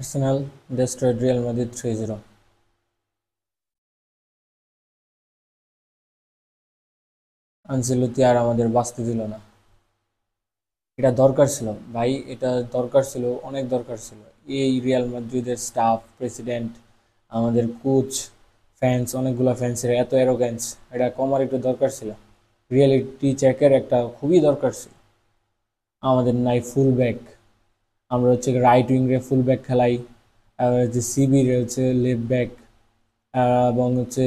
Arsenal destroyed Real Madrid 3-0. Ancelotti আর আমাদের বাঁচতে দিল না। এটা দরকার ছিল ভাই, এটা দরকার ছিল, অনেক দরকার ছিল। এই রিয়াল মাদ্রিদের স্টাফ, প্রেসিডেন্ট, আমাদের কোচ, ফ্যান্স, অনেকগুলো ফ্যান্সের এত অ্যারোগ্যান্স, এটা কমার একটু দরকার ছিল। রিয়েলিটি চেকের একটা খুবই দরকার ছিল। আমাদের নাই ফুল ব্যাক, আমরা হচ্ছে রাইট উইংয়ে ফুল ব্যাক খেলাই, আর হচ্ছে সিবির হচ্ছে লেফট ব্যাক, এবং হচ্ছে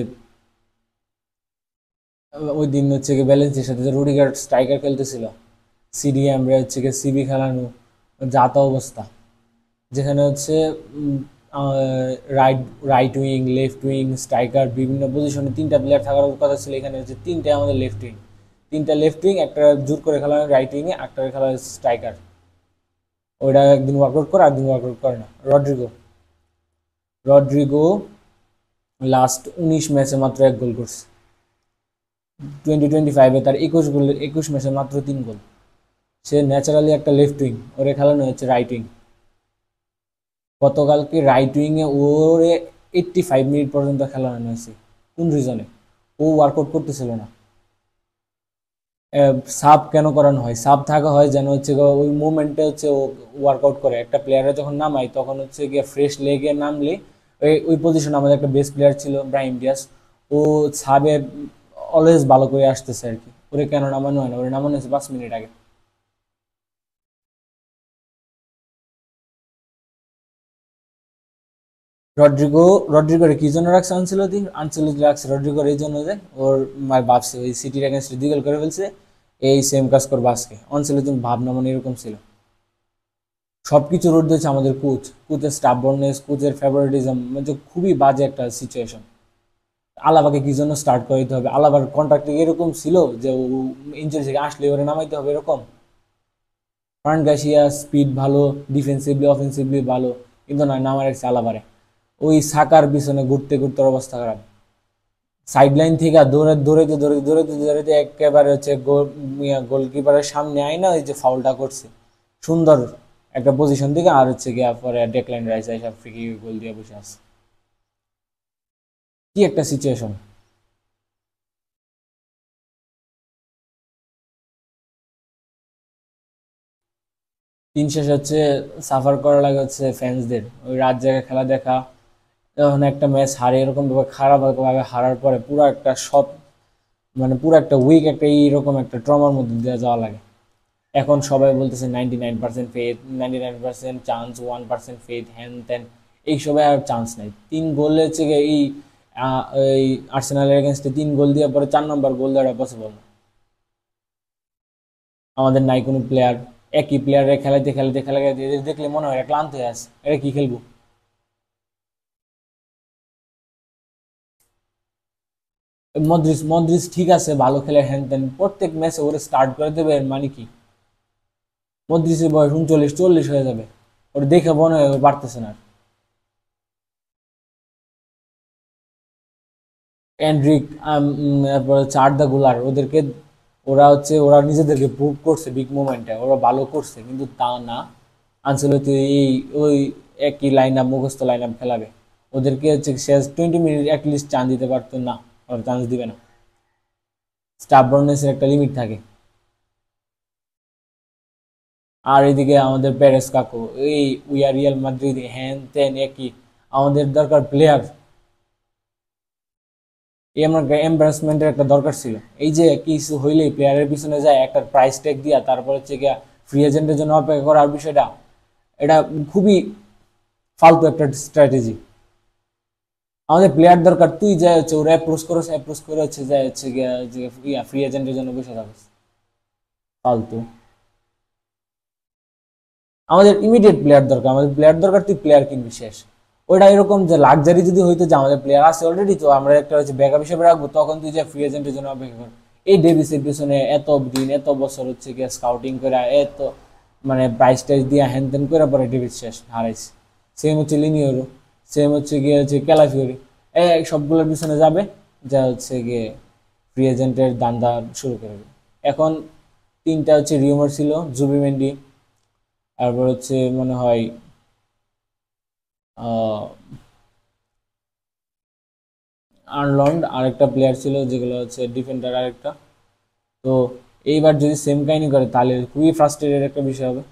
ওই দিন হচ্ছে গিয়ে ব্যালেন্সের সাথে যে রুডিগার স্ট্রাইকার খেলতেছিল, সিডিএম রে হচ্ছে গিয়ে সিবি খেলানো, যাতা অবস্থা। যেখানে হচ্ছে right right wing, left wing, striker, বিভিন্ন পজিশনে তিনটা প্লেয়ার থাকার কথা ছিল, এখানে হচ্ছে তিনটে আমাদের লেফট উইং, তিনটা লেফট উইং, একটা জোর করে খেলা হয় রাইট উইংয়ে, একটা খেলা হয় স্ট্রাইকার। ওইটা একদিন ওয়ার্কআউট করে, একদিন ওয়ার্কআউট করে না। রড্রিগো রড্রিগো লাস্ট 19 ম্যাচে মাত্র 1 গোল করছে। 2025-এ তার 21 ম্যাচে মাত্র 3 গোল। সে ন্যাচারালি একটা লেফট উইং, ওরে খেলানো হচ্ছে রাইট উইং। গতকালকে রাইট উইংয়ে ওরে 85 মিনিট পর্যন্ত খেলানো হয়েছে। কোন রিজনে? ও ওয়ার্কআউট করতেছিল না। সাব কেন করানো হয়? সাব থাকা হয় যেন হচ্ছে ওই মুভমেন্টে হচ্ছে ও ওয়ার্কআউট করে। একটা প্লেয়ারে যখন নামাই তখন হচ্ছে গিয়ে ফ্রেশ লেগে নামলে ওই পজিশনে আমাদের একটা বেস্ট প্লেয়ার ছিল ব্রাহিম ডিয়াস, ও সাবে অলওয়েজ ভালো করে আসতেছে আর কি। ওরে কেন নামানো হয় না? ওরে নামানো হয়েছে 5 মিনিট আগে। রড্রিগো রড্রিগোর কি জন্য রাখছে আনচেলত্তি? আনচেলত্তি রাখছে রড্রিগোর এই জন্য যে ওর ভাবছে ওই সিটির এগেনস্টে 2 গোল করে ফেলছে, এই সেম কাজ করবে আজকে। আনচেলত্তি ভাবনা মানে এরকম ছিল। সবকিছু রোড দিয়েছে আমাদের কোচের স্টাববর্নেস, কোচের ফেভারিটিজম, মানে খুবই বাজে একটা সিচুয়েশন। আলাবাকে কি জন্য স্টার্ট করে দিতে হবে? আলাবার কন্ট্রাক্টে এরকম ছিল যে ও ইঞ্জুরি থেকে আসলে ওরে নামাইতে হবে এরকম? ফ্রান্ট গার্সিয়া স্পিড ভালো, ডিফেন্সিভলি অফেন্সিভলি ভালো, কিন্তু না, নামার রাখছে আলাবারে। ওই সাকার পিছনে ঘুরতে ঘুরতে ওর অবস্থা খারাপ। সাইড লাইন থেকে দৌড়াইতে একেবারে হচ্ছে গোলকিপারের সামনে আয় না, ওই যে ফাউলটা করছে সুন্দর একটা পজিশন থেকে, আর হচ্ছে গিয়া পরে ডেকলাইন রাইস এসব ফ্রি গোল দিয়ে বসে আছে। কি একটা সিচুয়েশন! দিন শেষ হচ্ছে সাফার করা লাগে হচ্ছে ফ্যান্সদের, ওই রাত জায়গায় খেলা দেখা, যখন একটা ম্যাচ হারে এরকম ভাবে খারাপ ভাবে হারার পরে পুরো একটা সব, মানে পুরো একটা উইক একটা এইরকম একটা ট্রমার মধ্যে দিয়ে যাওয়া লাগে। এখন সবাই বলতেছে 99% ফেথ, 99% চান্স, 1% ফেথ, হ্যান ত্যান। এই সবাই আর চান্স নাই। 3 গোল হচ্ছে গিয়ে এই আর্সেনালের এগেনস্টে 3 গোল দিয়ে পরে 4 নম্বর গোল দেওয়া পসিবল না। আমাদের নাই কোনো প্লেয়ার, একই প্লেয়ারে খেলাইতে খেলাইতে খেলাইতে এদের দেখলে মনে হয় ক্লান্ত হয়ে আছে, এটা কি খেলবো? মদ্রিস মদ্রিস ঠিক আছে, ভালো খেলে হ্যান ত্যান, প্রত্যেক ম্যাচে ওরে স্টার্ট করে দেবে এর মানে কি? মদ্রিসের বয়স 39-40 হয়ে যাবে, ওর দেখে মনে হয় ও পারতেছে না। এন্ড্রিক, তারপর হচ্ছে আর্দা গুলার, ওদেরকে ওরা নিজেদেরকে প্রুভ করছে বিগ মোমেন্টে, ওরা ভালো করছে, কিন্তু তা না। আনচেলত্তি এই ওই একই লাইন আপ, মুখস্থ লাইন আপ খেলাবে। ওদেরকে হচ্ছে শেষ 20 মিনিট অ্যাটলিস্ট চান্স দিতে পারতো না, ওরা চান্স দিবে না। স্টাববর্নেসের একটা লিমিট থাকে। আর এদিকে আমাদের প্যারেস কাকু, এই উই আর রিয়াল মাদ্রিদ হ্যান ত্যান একই। আমাদের দরকার প্লেয়ার, এই আমার এম্বারাসমেন্টের একটা দরকার ছিল। এই যে কিছু হইলেই প্লেয়ারের পিছনে যায় একটা প্রাইস ট্যাগ দিয়া, তারপর হচ্ছে গিয়া ফ্রি এজেন্টের জন্য অপেক্ষা করার বিষয়টা, এটা খুবই ফালতু একটা স্ট্র্যাটেজি। আমাদের প্লেয়ার দরকার, তুই যায় হচ্ছে ওরা অ্যাপ্রোচ করে হচ্ছে যায় হচ্ছে গিয়া ফ্রি এজেন্টের জন্য বসে থাকিস, ফালতু। আমাদের ইমিডিয়েট প্লেয়ার দরকার, আমাদের প্লেয়ার দরকার, তুই প্লেয়ার কিনবি শেষ। ওইটা এরকম যে লাক্সারি যদি হইতো যে আমাদের প্লেয়ার আছে অলরেডি, তো আমরা একটা হচ্ছে ব্যাকআপ হিসেবে রাখবো, তখন তুই যে ফ্রি এজেন্টের জন্য অপেক্ষা কর। এই ডেভিসের পিছনে এত দিন এত বছর হচ্ছে গিয়ে স্কাউটিং করে, এত মানে প্রাইস টাইস দিয়ে হ্যান ত্যান করে পরে ডেভিস শেষ হারাইছে। সেম হচ্ছে লিনিওরও, সেম হচ্ছে গিয়ে হচ্ছে ক্যালাফিওরি, এই সবগুলোর পিছনে যাবে, যা হচ্ছে গিয়ে ফ্রি এজেন্টের দান্দা শুরু করে দেবে। এখন তিনটা হচ্ছে রিউমার ছিল, জুবিমেন্ডি, তারপর হচ্ছে মনে হয় আর্নল্ড আরেকটা প্লেয়ার ছিল, যেগুলো হচ্ছে ডিফেন্ডার আরেকটা। তো এইবার যদি সেম কাহিনী করে তাহলে খুবই ফ্রাস্ট্রেটেড একটা বিষয় হবে।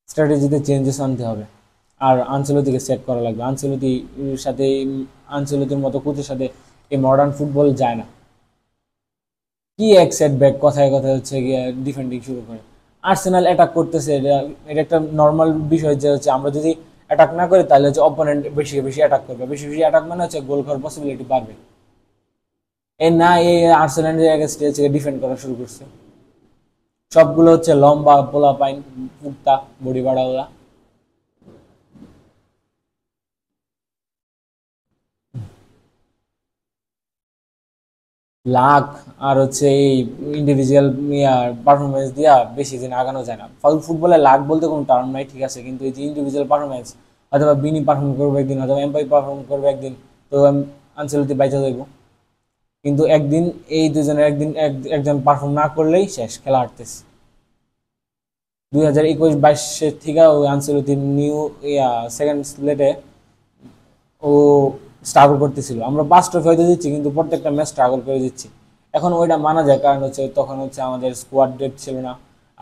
স্ট্র্যাটেজিতে চেঞ্জেস আনতে হবে, আর আনচেলত্তিকে সেট করা লাগবে। সাথে আনচেলত্তির মতো কোচের সাথে এই মডার্ন ফুটবল যায় না। কি এক সেট ব্যাক, কথায় কথায় হচ্ছে গিয়ে ডিফেন্ডিং শুরু করে। আর্সেনাল অ্যাটাক করতেছে, এটা একটা নর্মাল বিষয় যে হচ্ছে আমরা যদি অ্যাটাক না করি তাহলে হচ্ছে অপোনেন্ট বেশি বেশি অ্যাটাক করবে, বেশি বেশি অ্যাটাক মানে হচ্ছে গোল খাওয়ার পসিবিলিটি বাড়বে। এই না, এই আর্সেনালের এগেইনস্টে হচ্ছে ডিফেন্ড করা শুরু করছে। সবগুলো হচ্ছে লম্বা পোলা পাইন, পুক্তা বডি বাড়াওয়া। লাক আর হচ্ছে এই ইন্ডিভিজুয়াল পারফরমেন্স দিয়া বেশি দিন আগানো যায় না। ফুটবলে লাক বলতে কোনো টার্ম নাই, ঠিক আছে, কিন্তু এই যে ইন্ডিভিজুয়াল পারফরমেন্স, অথবা বিনি পারফর্ম করবে একদিন, অথবা এমপাই পারফর্ম করবে একদিন, তো আনচেলত্তি বাইচা যাইব। কিন্তু একদিন এই দুজনের একজন পারফর্ম না করলেই শেষ, খেলা হারতেছে। 2021-22 থেকে ওই আনচেলত্তির নিউ সেকেন্ড স্লেটে ও স্ট্রাগল করতেছিল। আমরা 5 ট্রফি হয়তো দিচ্ছি, কিন্তু প্রত্যেকটা ম্যাচ স্ট্রাগল করে দিচ্ছি। এখন ওইটা মানা যায়, কারণ হচ্ছে তখন হচ্ছে আমাদের স্কোয়াড ডেপ ছিল না,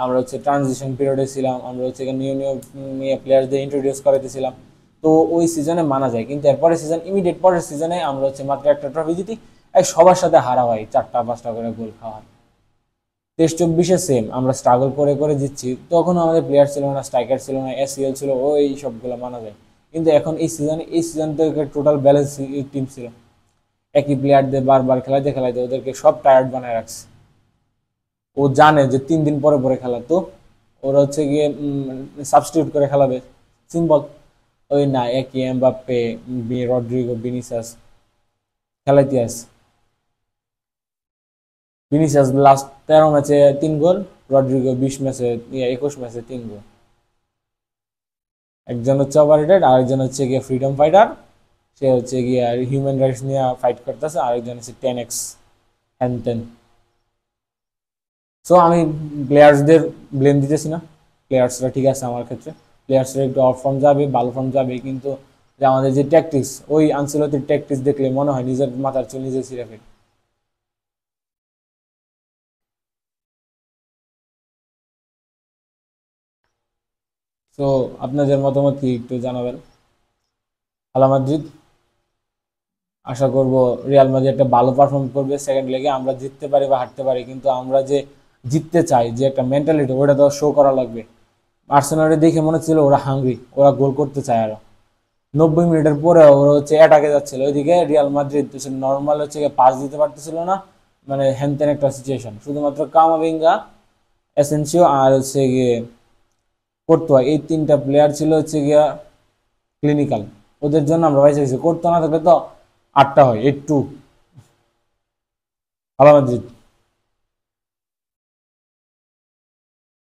আমরা হচ্ছে ট্রানজিশন পিরিয়ডে ছিলাম, আমরা হচ্ছে নিউ নিউ প্লেয়ারদের ইন্ট্রোডিউস করাইতেছিলাম। তো ওই সিজনে মানা যায়, কিন্তু এরপরের সিজন, ইমিডিয়েট পরের সিজনে আমরা হচ্ছে মাত্র একটা ট্রফি জিতি, সবার সাথে হারা হয় 4টা-5টা করে গোল খাওয়া। 23-24 সেম আমরা স্ট্রাগল করে করে জিতছি। তখন আমাদের প্লেয়ার ছিল না, স্ট্রাইকার ছিল না, এসিএল ছিল, ওই সবগুলো মানা যায়। কিন্তু এখন এই সিজন তো টোটাল ব্যালেন্স টিম ছিল। একই প্লেয়ারদের বারবার খেলাইতে খেলাইতে ওদেরকে সব টায়ার্ড বানায় রাখছে। ও জানে যে 3 দিন পরে পরে খেলা, তো ওরা হচ্ছে গিয়ে সাবস্টিটিউট করে খেলাবে, সিম্পল। ওই না, একই এমবাপ্পে, রড্রিগো, ভিনিসিয়াস খেলাইতে আছে। ভিনিসিয়াস লাস্ট 13 ম্যাচে 3 গোল, রড্রিগো 20 ম্যাচে 21 ম্যাচে 3 গোল। একজন হচ্ছে ওভাররেটেড, আরেকজন হচ্ছে গিয়ে ফ্রিডম ফাইটার, সে হচ্ছে গিয়ে হিউম্যান রাইটস নিয়ে ফাইট করতেছে, আরেকজন হচ্ছে 10x হ্যান। সো আমি প্লেয়ার্সদের ব্লেম দিতেছি না, প্লেয়ার্সরা ঠিক আছে আমার ক্ষেত্রে। প্লেয়ার্সরা একটু অফ ফর্ম যাবে, ভালো ফর্ম যাবে, কিন্তু যে আমাদের যে ট্যাকটিক্স, ওই আনসেলত্তির ট্যাকটিক্স দেখলে মনে হয় নিজের মাথার চুল নিজে ছিঁড়ে ফেলে। তো আপনাদের মতামত কি একটু জানাবেন। আলা মাদ্রিদ, আশা করব রিয়াল মাদ্রিদ একটা ভালো পারফর্ম করবে সেকেন্ড লেগে, আমরা জিততে পারি বা হারতে পারি, কিন্তু আমরা যে জিততে চাই, যে একটা মেন্টালিটি, ওটা তো শো করা লাগবে। আর্সেনালে দেখে মনে ছিল ওরা হাংরি, ওরা গোল করতে চায় আরো। 90 মিনিটের পরে ওরা হচ্ছে অ্যাটাকে যাচ্ছিল, ওইদিকে রিয়াল মাদ্রিদ নর্মাল হচ্ছে পাস দিতে পারতেছিল না, মানে হ্যানত্যান একটা সিচুয়েশন। শুধুমাত্র কামাভিঙ্গা, এসেনসিও আর হচ্ছে গিয়ে কোর্তোয়া, এই 3টা প্লেয়ার ছিল হচ্ছে গিয়া ক্লিনিক্যাল, ওদের জন্য আমরা বাইসে গেছি। কোর্তোয়া না থাকলে তো 8টা হয়, 8-2 আলা মাদ্রিদ।